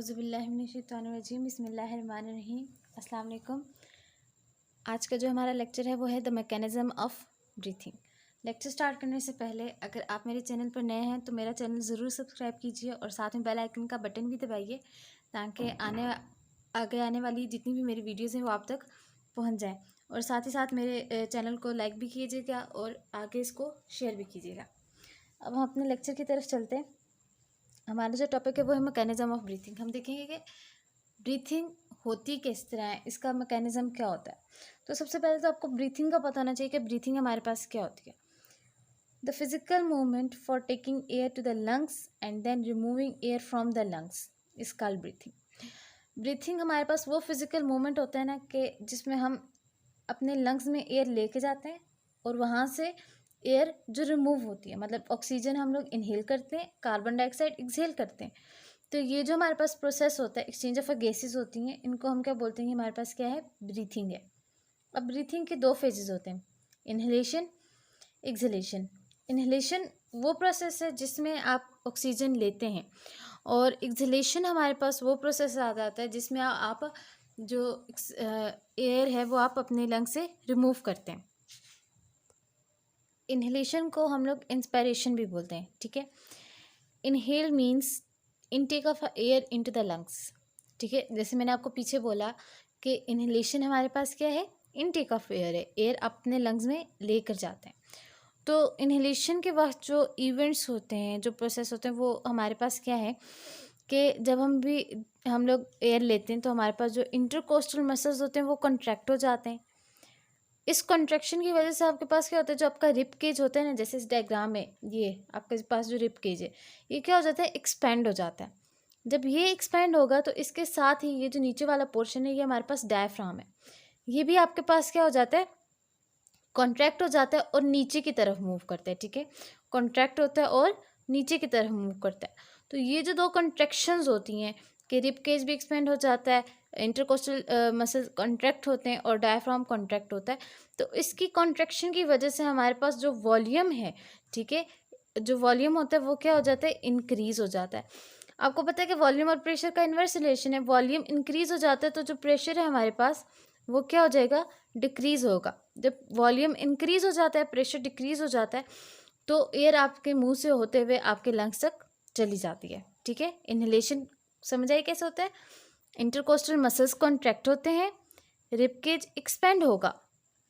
औज़ुबिल्लाहिमिनश्शैतानिर्रजीम बिस्मिल्लाहिर्रहमानिर्रहीम। अस्सलाम वालेकुम। आज का जो हमारा लेक्चर है वो है the mechanism of breathing. Lecture start करने से पहले अगर आप मेरे चैनल पर नए हैं तो मेरा चैनल ज़रूर सब्सक्राइब कीजिए और साथ में बेल आइकन का बटन भी दबाइए ताकि आगे आने वाली जितनी भी मेरी वीडियोज़ हैं वो आप तक पहुँच जाएँ। और साथ ही साथ मेरे चैनल को लाइक भी कीजिएगा और आगे इसको शेयर भी कीजिएगा। अब हम अपने लेक्चर की तरफ चलते हैं। हमारा जो टॉपिक है वो है मैकेनिज़्म ऑफ ब्रीथिंग। हम देखेंगे कि ब्रीथिंग होती किस तरह है, इसका मैकेनिज़्म क्या होता है। तो सबसे पहले तो आपको ब्रीथिंग का पता होना चाहिए कि ब्रीथिंग हमारे पास क्या होती है। The physical movement for taking air to the lungs and then removing air from the lungs is called breathing. Breathing हमारे पास वो फिजिकल मूवमेंट होता है ना कि जिसमें हम अपने लंग्स में एयर लेके जाते हैं और वहाँ से एयर जो रिमूव होती है, मतलब ऑक्सीजन हम लोग इनहेल करते हैं, कार्बन डाइऑक्साइड एक्सहेल करते हैं। तो ये जो हमारे पास प्रोसेस होता है, एक्सचेंज ऑफ गैसेस होती हैं, इनको हम क्या बोलते हैं, हमारे पास क्या है, ब्रीथिंग है। अब ब्रीथिंग के दो फेजेस होते हैं, इनहेलेशन, एक्सहेलेशन। इनहेलेशन वो प्रोसेस है जिसमें आप ऑक्सीजन लेते हैं और एक्सहेलेशन हमारे पास वो प्रोसेस आ जाता है जिसमें आप जो एयर है वो आप अपने लंग से रिमूव करते हैं। इनहेलेशन को हम लोग इंस्पायरेशन भी बोलते हैं, ठीक है। Inhale means intake of air into the lungs, ठीक है। जैसे मैंने आपको पीछे बोला कि इनहेलेशन हमारे पास क्या है, इनटेक ऑफ एयर है, एयर अपने लंग्स में लेकर जाते हैं। तो इनहेलेशन के वक्त जो इवेंट्स होते हैं, जो प्रोसेस होते हैं, वो हमारे पास क्या है कि जब हम लोग एयर लेते हैं तो हमारे पास जो इंटरकोस्टल मसल्स होते हैं वो कॉन्ट्रैक्ट हो जाते हैं। इस कॉन्ट्रैक्शन की वजह से आपके पास क्या होता है, जो आपका रिब केज होता है ना, जैसे इस डायग्राम में ये आपके पास जो रिब केज है ये क्या हो जाता है, एक्सपेंड हो जाता है। जब ये एक्सपेंड होगा तो इसके साथ ही ये जो नीचे वाला पोर्शन है ये हमारे पास डायफ्राम है, ये भी आपके पास क्या हो जाता है, कॉन्ट्रैक्ट हो जाता है और नीचे की तरफ मूव करता है, ठीक है। कॉन्ट्रैक्ट होता है और नीचे की तरफ मूव करता है। तो ये जो दो कॉन्ट्रैक्शंस होती हैं कि रिब केज भी एक्सपेंड हो जाता है, इंटरकोस्टल मसल कॉन्ट्रैक्ट होते हैं और डायफ्राम कॉन्ट्रैक्ट होता है। तो इसकी कॉन्ट्रैक्शन की वजह से हमारे पास जो वॉल्यूम है, ठीक है, जो वॉल्यूम होता है वो क्या हो जाता है, इंक्रीज हो जाता है। आपको पता है कि वॉल्यूम और प्रेशर का इन्वर्स रिलेशन है। वॉल्यूम इंक्रीज हो जाता है तो जो प्रेशर है हमारे पास वो क्या हो जाएगा, डिक्रीज होगा। जब वॉल्यूम इंक्रीज हो जाता है, प्रेशर डिक्रीज हो जाता है, तो एयर आपके मुंह से होते हुए आपके लंग्स तक चली जाती है, ठीक है। इनहेलेशन समझ आइए कैसे होता है, इंटरकोस्टल मसल्स कॉन्ट्रैक्ट होते हैं, रिब केज एक्सपेंड होगा।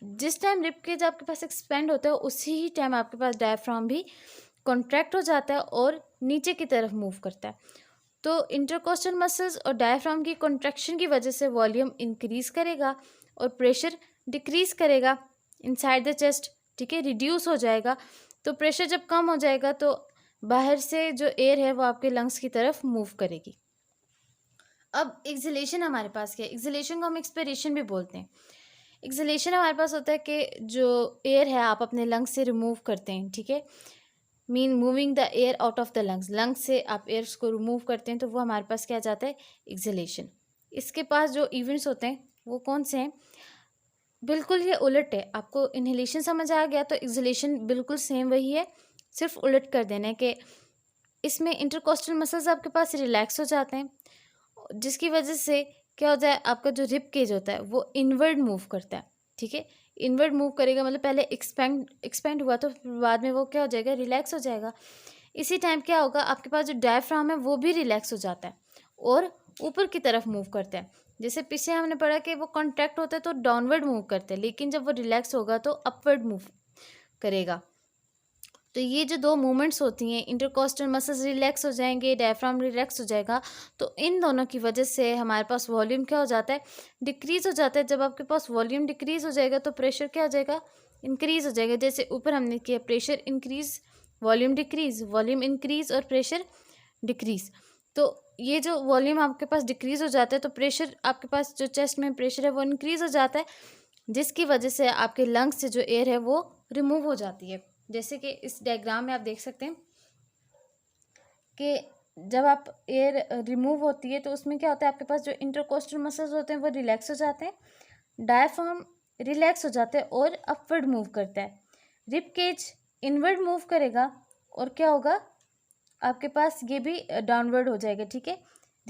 जिस टाइम रिब केज आपके पास एक्सपेंड होता है उसी ही टाइम आपके पास डायफ्राम भी कॉन्ट्रैक्ट हो जाता है और नीचे की तरफ मूव करता है। तो इंटरकोस्टल मसल्स और डायफ्राम की कॉन्ट्रैक्शन की वजह से वॉल्यूम इंक्रीज करेगा और प्रेशर डिक्रीज करेगा इनसाइड द चेस्ट, ठीक है, रिड्यूस हो जाएगा। तो प्रेशर जब कम हो जाएगा तो बाहर से जो एयर है वो आपके लंग्स की तरफ मूव करेगी। अब एक्सहेलेशन हमारे पास क्या है, एक्सहेलेशन को हम एक्सपिरेशन भी बोलते हैं। एक्सहेलेशन हमारे पास होता है कि जो एयर है आप अपने लंग्स से रिमूव करते हैं, ठीक है, mean moving the air out of the lungs से आप एयर को रिमूव करते हैं, तो वो हमारे पास क्या जाता है, एक्सहेलेशन। इसके पास जो इवेंट्स होते हैं वो कौन से हैं, बिल्कुल ये उलट है। आपको इनहेलेशन समझ आ गया तो एक्सहेलेशन बिल्कुल सेम वही है, सिर्फ उलट कर देना है कि इसमें इंटरकोस्टल मसल्स आपके पास रिलैक्स हो जाते हैं, जिसकी वजह से क्या होता है, आपका जो रिब केज होता है वो इनवर्ड मूव करता है, ठीक है। इनवर्ड मूव करेगा मतलब पहले एक्सपेंड हुआ तो बाद में वो क्या हो जाएगा, रिलैक्स हो जाएगा। इसी टाइम क्या होगा, आपके पास जो डायफ्राम है वो भी रिलैक्स हो जाता है और ऊपर की तरफ मूव करता है। जैसे पीछे हमने पढ़ा कि वो कॉन्ट्रैक्ट होता है तो डाउनवर्ड मूव करते हैं, लेकिन जब वो रिलैक्स होगा तो अपवर्ड मूव करेगा। तो ये जो दो मूवमेंट्स होती हैं, इंटरकोस्टल मसल्स रिलैक्स हो जाएंगे, डायफ्राम रिलैक्स हो जाएगा, तो इन दोनों की वजह से हमारे पास वॉल्यूम क्या हो जाता है, डिक्रीज हो जाता है। जब आपके पास वॉल्यूम डिक्रीज हो जाएगा तो प्रेशर क्या हो जाएगा, इंक्रीज हो जाएगा। जैसे ऊपर हमने किया, pressure increase, volume decrease, volume increase और प्रेशर डिक्रीज। तो ये जो वॉल्यूम आपके पास डिक्रीज हो जाता है तो प्रेशर आपके पास जो चेस्ट में प्रेशर है वो इंक्रीज हो जाता है, जिसकी वजह से आपके लंग्स से जो एयर है वो रिमूव हो जाती है। जैसे कि इस डायग्राम में आप देख सकते हैं कि जब आप एयर रिमूव होती है तो उसमें क्या होता है, आपके पास जो इंटरकोस्टल मसल्स होते हैं वो रिलैक्स हो जाते हैं, डायफ्राम रिलैक्स हो जाते हैं और अपवर्ड मूव करता है, रिब केज इनवर्ड मूव करेगा और क्या होगा, आपके पास ये भी डाउनवर्ड हो जाएगा, ठीक है।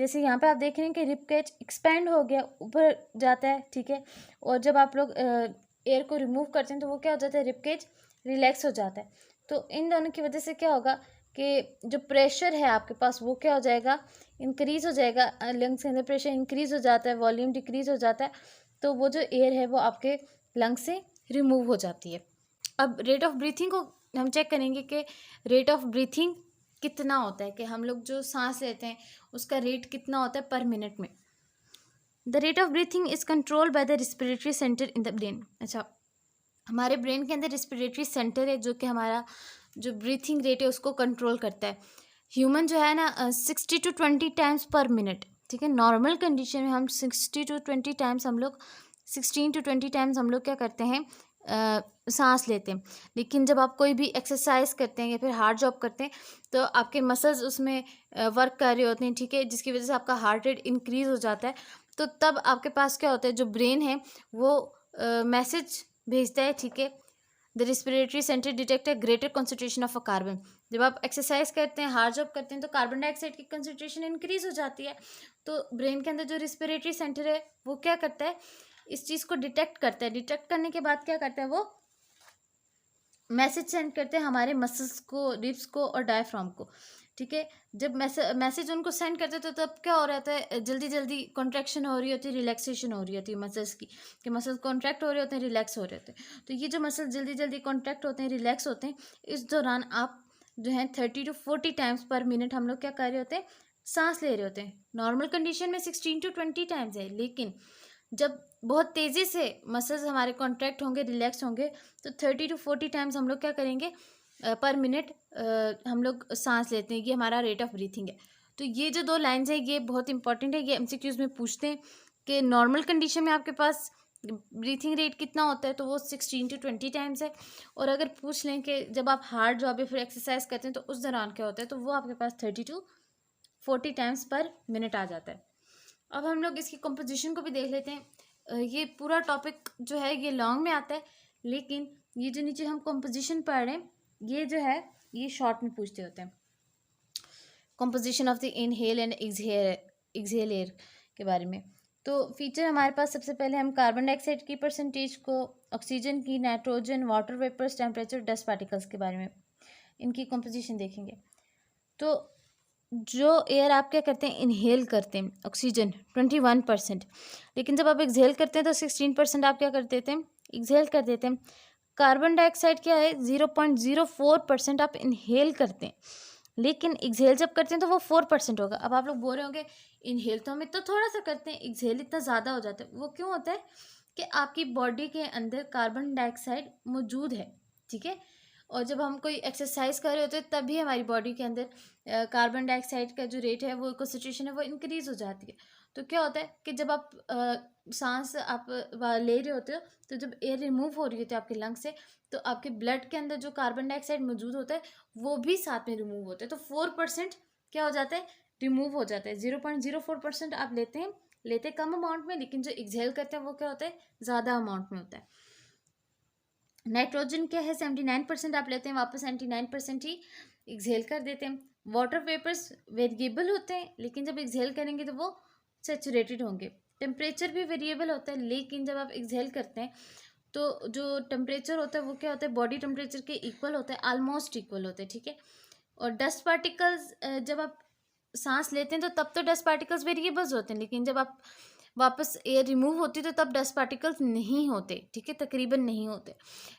जैसे यहाँ पे आप देख रहे हैं कि रिब कैज एक्सपेंड हो गया, ऊपर जाता है, ठीक है। और जब आप लोग एयर को रिमूव करते हैं तो वो क्या हो जाता है, रिब कैज रिलैक्स हो जाता है। तो इन दोनों की वजह से क्या होगा कि जो प्रेशर है आपके पास वो क्या हो जाएगा, इंक्रीज़ हो जाएगा। लंग्स के अंदर प्रेशर इंक्रीज़ हो जाता है, वॉल्यूम डिक्रीज़ हो जाता है, तो वो जो एयर है वो आपके लंग्स से रिमूव हो जाती है। अब रेट ऑफ ब्रीथिंग को हम चेक करेंगे कि रेट ऑफ ब्रीथिंग कितना होता है, कि हम लोग जो सांस लेते हैं उसका रेट कितना होता है पर मिनट में। The rate of breathing is controlled by the respiratory centre in the brain. अच्छा, हमारे ब्रेन के अंदर रिस्पिरेटरी सेंटर है जो कि हमारा जो ब्रीथिंग रेट है उसको कंट्रोल करता है। ह्यूमन जो है ना 60 to 20 टाइम्स पर मिनट, ठीक है। नॉर्मल कंडीशन में हम 60 to 20 टाइम्स हम लोग 16 to 20 टाइम्स हम लोग क्या करते हैं, सांस लेते हैं। लेकिन जब आप कोई भी एक्सरसाइज करते हैं या फिर हार्ड जॉब करते हैं तो आपके मसल्स उसमें वर्क कर रहे होते हैं, ठीक है, जिसकी वजह से आपका हार्ट रेट इंक्रीज़ हो जाता है। तो तब आपके पास क्या होता है, जो ब्रेन है वो मैसेज भेजता है, ठीक है। The respiratory centre detect a greater concentration of a carbon. जब आप एक्सरसाइज करते हैं, हार्ड जॉब करते हैं तो कार्बन डाइऑक्साइड की कंसेंट्रेशन इंक्रीज हो जाती है। तो ब्रेन के अंदर जो रिस्पिरेटरी सेंटर है वो क्या करता है, इस चीज़ को डिटेक्ट करता है। डिटेक्ट करने के बाद क्या करता है, वो मैसेज सेंड करते हैं हमारे मसल्स को, रिब्स को और डायफ्राम को, ठीक है। जब मैसेज उनको सेंड करते हैं तो तब क्या हो रहा है, जल्दी जल्दी कॉन्ट्रैक्शन हो रही होती है, रिलैक्सेशन हो रही होती है मसल्स की, कि मसल्स कॉन्ट्रैक्ट हो रहे होते हैं, रिलैक्स हो रहे होते हैं। तो ये जो मसल्स जल्दी जल्दी कॉन्ट्रैक्ट होते हैं, रिलैक्स होते हैं, इस दौरान आप जो है 30 to 40 टाइम्स पर मिनट हम लोग क्या कर रहे होते हैं, सांस ले रहे होते हैं। नॉर्मल कंडीशन में 16 to 20 टाइम्स है, लेकिन जब बहुत तेज़ी से मसल्स हमारे कॉन्ट्रैक्ट होंगे, रिलैक्स होंगे, तो 30 to 40 टाइम्स हम लोग क्या करेंगे, पर मिनट हम लोग सांस लेते हैं। ये हमारा रेट ऑफ ब्रीथिंग है। तो ये जो दो लाइन्स हैं ये बहुत इंपॉर्टेंट है, ये एमसीक्यूज में पूछते हैं कि नॉर्मल कंडीशन में आपके पास ब्रीथिंग रेट कितना होता है, तो वो 16 to 20 टाइम्स है। और अगर पूछ लें कि जब आप हार्ड जॉब या फिर एक्सरसाइज करते हैं तो उस दौरान क्या होता है, तो वो आपके पास 30 to 40 टाइम्स पर मिनट आ जाता है। अब हम लोग इसकी कंपोजिशन को भी देख लेते हैं। ये पूरा टॉपिक जो है ये लॉन्ग में आता है, लेकिन ये जो नीचे हम कंपोजिशन पढ़ रहे हैं ये जो है ये शॉर्ट में पूछते होते हैं। Composition of the inhale and exhale air के बारे में। तो फीचर हमारे पास सबसे पहले हम कार्बन डाइऑक्साइड की परसेंटेज को, ऑक्सीजन की, nitrogen, water vapours, temperature, dust particles के बारे में इनकी कंपोजिशन देखेंगे। तो जो एयर आप क्या करते हैं, इनहेल करते हैं, ऑक्सीजन 21%, लेकिन जब आप एक्सहेल करते हैं तो 16% आप क्या कर देते हैं, एक्सहेल कर देते हैं। कार्बन डाइऑक्साइड क्या है, 0.04% आप इनहेल करते हैं, लेकिन एक्सहेल जब करते हैं तो वो 4% होगा। अब आप लोग बोल रहे होंगे इनहेल तो हम इतना थोड़ा सा करते हैं, एक्सहेल इतना ज़्यादा हो जाता है। वो क्यों होता है कि आपकी बॉडी के अंदर कार्बन डाइऑक्साइड मौजूद है, ठीक है। और जब हम कोई एक्सरसाइज कर रहे होते हैं तभी हमारी बॉडी के अंदर कार्बन डाइऑक्साइड का जो रेट है, वो कंसंट्रेशन है, वो इंक्रीज हो जाती है। तो क्या होता है कि जब आप सांस आप ले रहे होते हो, तो जब एयर रिमूव हो रही होती है आपके लंग से, तो आपके ब्लड के अंदर जो कार्बन डाइऑक्साइड मौजूद होता है वो भी साथ में रिमूव होता है। तो 4% क्या हो जाता है, रिमूव हो जाता है। 0.04% आप लेते कम अमाउंट में, लेकिन जो एक्सहेल करते हैं वो क्या होता है, ज़्यादा अमाउंट में होता है। नाइट्रोजन क्या है, 79% आप लेते हैं, वापस 99% ही एक्सहेल कर देते हैं। वाटर वेपर्स वेरिएबल होते हैं, लेकिन जब एक्सहेल करेंगे तो वो सैचुरेटेड होंगे। टेम्परेचर भी वेरिएबल होता है, लेकिन जब आप एक्सहेल करते हैं तो जो टेम्परेचर होता है वो क्या होता है, बॉडी टेम्परेचर के इक्वल होता है, ऑलमोस्ट इक्वल होते हैं, ठीक है। और डस्ट पार्टिकल्स जब आप सांस लेते हैं तो तब तो डस्ट पार्टिकल्स वेरिएबल्स होते हैं, लेकिन जब आप वापस एयर रिमूव होती तो तब डस्ट पार्टिकल्स नहीं होते, ठीक है, तकरीबन नहीं होते।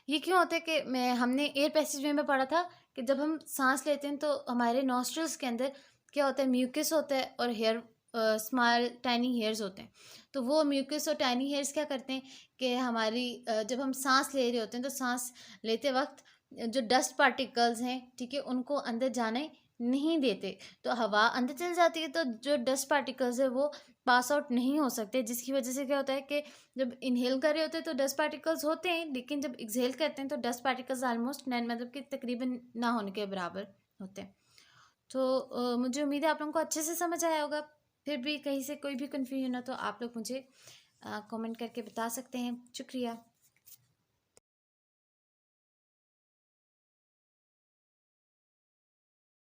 ये क्यों होता है कि हमने एयर पैसेज वे में पढ़ा था कि जब हम सांस लेते हैं तो हमारे नॉस्ट्रल्स के अंदर क्या होता है, म्यूकस होता है और हेयर स्मॉल टाइनी हेयर्स होते हैं। तो वो म्यूकस और टाइनी हेयर्स क्या करते हैं कि हमारी जब हम सांस ले रहे होते हैं तो सांस लेते वक्त जो डस्ट पार्टिकल्स हैं, ठीक है, उनको अंदर जाने नहीं देते, तो हवा अंदर चल जाती है, तो जो डस्ट पार्टिकल्स है वो पास आउट नहीं हो सकते, जिसकी वजह से क्या होता है कि जब इनहेल कर रहे होते हैं तो डस्ट पार्टिकल्स होते हैं, लेकिन जब एक्सहेल करते हैं तो डस्ट पार्टिकल्स ऑलमोस्ट नैन, मतलब कि तकरीबन ना होने के बराबर होते हैं। तो मुझे उम्मीद है आप लोगों को अच्छे से समझ आया होगा। फिर भी कहीं से कोई भी कन्फ्यूजन हो तो आप लोग मुझे कमेंट करके बता सकते हैं। शुक्रिया।